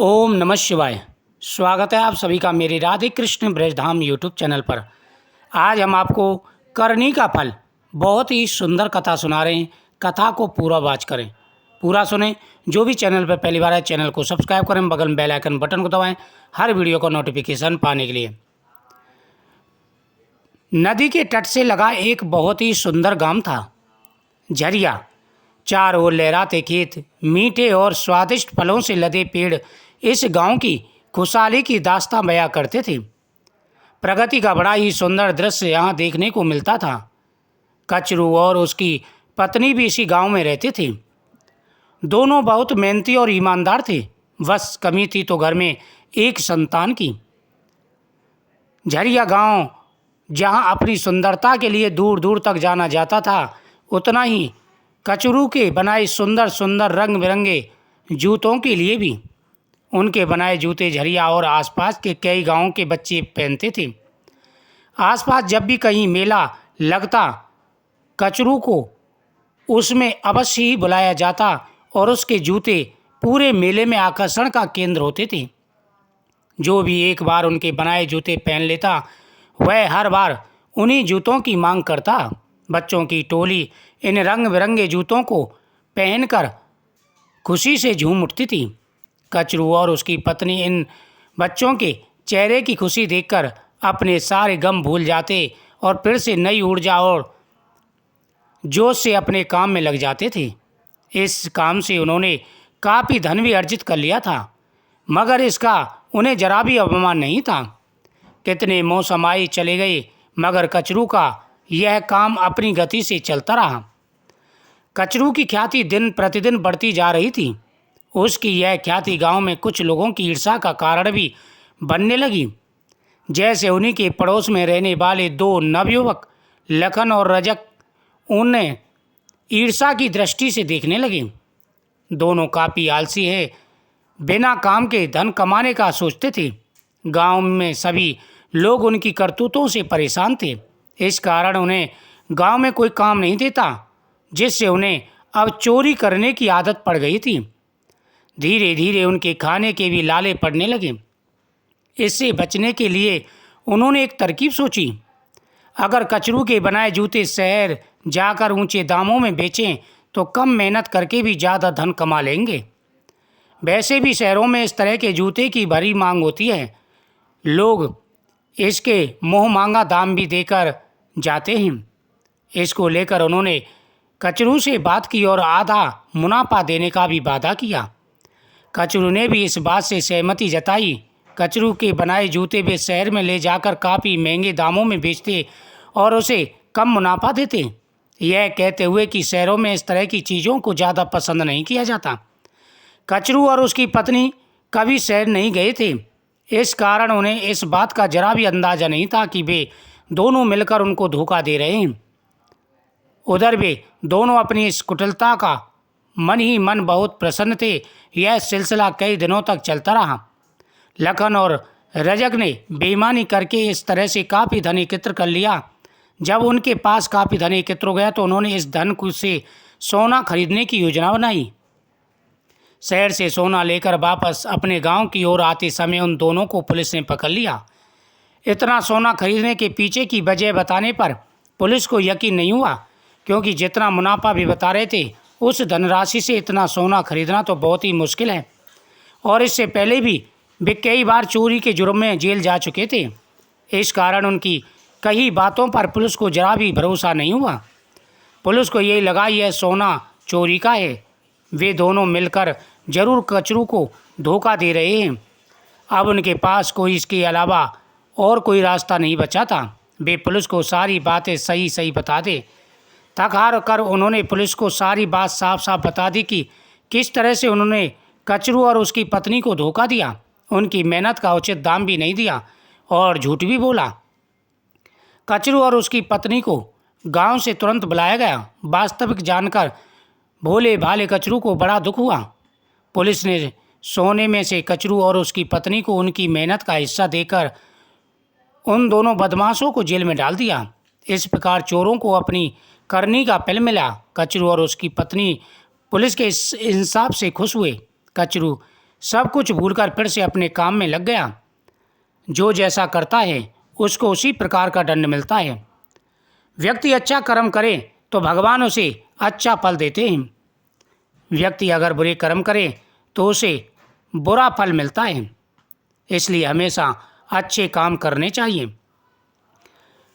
ओम नमः शिवाय। स्वागत है आप सभी का मेरे राधे कृष्ण ब्रजधाम यूट्यूब चैनल पर। आज हम आपको करनी का फल बहुत ही सुंदर कथा सुना रहे हैं। कथा को पूरा वाच करें, पूरा सुने। जो भी चैनल पर पहली बार है चैनल को सब्सक्राइब करें, बगल में बेल आइकन बटन को दबाएं हर वीडियो का नोटिफिकेशन पाने के लिए। नदी के तट से लगा एक बहुत ही सुंदर गांव था, झरिया। चारों ओर लहराते खेत, मीठे और स्वादिष्ट फलों से लदे पेड़ इस गांव की खुशहाली की दास्तां बयां करते थे। प्रगति का बड़ा ही सुंदर दृश्य यहाँ देखने को मिलता था। कचरू और उसकी पत्नी भी इसी गांव में रहते थे। दोनों बहुत मेहनती और ईमानदार थे। बस कमी थी तो घर में एक संतान की। झरिया गांव जहां अपनी सुंदरता के लिए दूर दूर तक जाना जाता था, उतना ही कचरू के बनाए सुंदर सुंदर रंग बिरंगे जूतों के लिए भी। उनके बनाए जूते झरिया और आसपास के कई गांवों के बच्चे पहनते थे। आसपास जब भी कहीं मेला लगता, कचरू को उसमें अवश्य ही बुलाया जाता और उसके जूते पूरे मेले में आकर्षण का केंद्र होते थे। जो भी एक बार उनके बनाए जूते पहन लेता, वह हर बार उन्हीं जूतों की मांग करता। बच्चों की टोली इन रंग बिरंगे जूतों को पहनकर खुशी से झूम उठती थी। कचरू और उसकी पत्नी इन बच्चों के चेहरे की खुशी देखकर अपने सारे गम भूल जाते और फिर से नई ऊर्जा और जोश से अपने काम में लग जाते थे। इस काम से उन्होंने काफ़ी धन भी अर्जित कर लिया था, मगर इसका उन्हें जरा भी अभिमान नहीं था। कितने मौसम आए चले गए, मगर कचरू का यह काम अपनी गति से चलता रहा। कचरू की ख्याति दिन प्रतिदिन बढ़ती जा रही थी। उसकी यह ख्याति गांव में कुछ लोगों की ईर्ष्या का कारण भी बनने लगी। जैसे उन्हीं के पड़ोस में रहने वाले दो नवयुवक लखन और रजक उन्हें ईर्ष्या की दृष्टि से देखने लगे। दोनों काफ़ी आलसी है, बिना काम के धन कमाने का सोचते थे। गांव में सभी लोग उनकी करतूतों से परेशान थे। इस कारण उन्हें गांव में कोई काम नहीं देता, जिससे उन्हें अब चोरी करने की आदत पड़ गई थी। धीरे धीरे उनके खाने के भी लाले पड़ने लगे। इससे बचने के लिए उन्होंने एक तरकीब सोची। अगर कचरू के बनाए जूते शहर जाकर ऊंचे दामों में बेचें तो कम मेहनत करके भी ज़्यादा धन कमा लेंगे। वैसे भी शहरों में इस तरह के जूते की भारी मांग होती है। लोग इसके मुँह मांगा दाम भी देकर जाते हैं। इसको लेकर उन्होंने कचरू से बात की और आधा मुनाफा देने का भी वादा किया। कचरू ने भी इस बात से सहमति जताई। कचरू के बनाए जूते वे शहर में ले जाकर काफ़ी महंगे दामों में बेचते और उसे कम मुनाफा देते, यह कहते हुए कि शहरों में इस तरह की चीज़ों को ज़्यादा पसंद नहीं किया जाता। कचरू और उसकी पत्नी कभी शहर नहीं गए थे, इस कारण उन्हें इस बात का जरा भी अंदाज़ा नहीं था कि वे दोनों मिलकर उनको धोखा दे रहे हैं। उधर वे दोनों अपनी इस कुटिलता का मन ही मन बहुत प्रसन्न थे। यह सिलसिला कई दिनों तक चलता रहा। लखन और रजक ने बेईमानी करके इस तरह से काफ़ी धन एकत्र कर लिया। जब उनके पास काफ़ी धन एकत्र हो गया तो उन्होंने इस धन से सोना खरीदने की योजना बनाई। शहर से सोना लेकर वापस अपने गांव की ओर आते समय उन दोनों को पुलिस ने पकड़ लिया। इतना सोना खरीदने के पीछे की वजह बताने पर पुलिस को यकीन नहीं हुआ, क्योंकि जितना मुनाफा भी बता रहे थे, उस धनराशि से इतना सोना खरीदना तो बहुत ही मुश्किल है। और इससे पहले भी वे कई बार चोरी के जुर्म में जेल जा चुके थे। इस कारण उनकी कई बातों पर पुलिस को जरा भी भरोसा नहीं हुआ। पुलिस को यही लगा यह सोना चोरी का है। वे दोनों मिलकर जरूर कचरू को धोखा दे रहे हैं। अब उनके पास कोई इसके अलावा और कोई रास्ता नहीं बचा था। वे पुलिस को सारी बातें सही सही बता दे। थक हार कर उन्होंने पुलिस को सारी बात साफ साफ बता दी कि किस तरह से उन्होंने कचरू और उसकी पत्नी को धोखा दिया, उनकी मेहनत का उचित दाम भी नहीं दिया और झूठ भी बोला। कचरू और उसकी पत्नी को गांव से तुरंत बुलाया गया। वास्तविक जानकर भोले भाले कचरू को बड़ा दुख हुआ। पुलिस ने सोने में से कचरू और उसकी पत्नी को उनकी मेहनत का हिस्सा देकर उन दोनों बदमाशों को जेल में डाल दिया। इस प्रकार चोरों को अपनी करनी का फल मिला। कचरू और उसकी पत्नी पुलिस के इस इंसाफ से खुश हुए। कचरू सब कुछ भूलकर फिर से अपने काम में लग गया। जो जैसा करता है उसको उसी प्रकार का दंड मिलता है। व्यक्ति अच्छा कर्म करे तो भगवान उसे अच्छा फल देते हैं। व्यक्ति अगर बुरे कर्म करे तो उसे बुरा फल मिलता है। इसलिए हमेशा अच्छे काम करने चाहिए।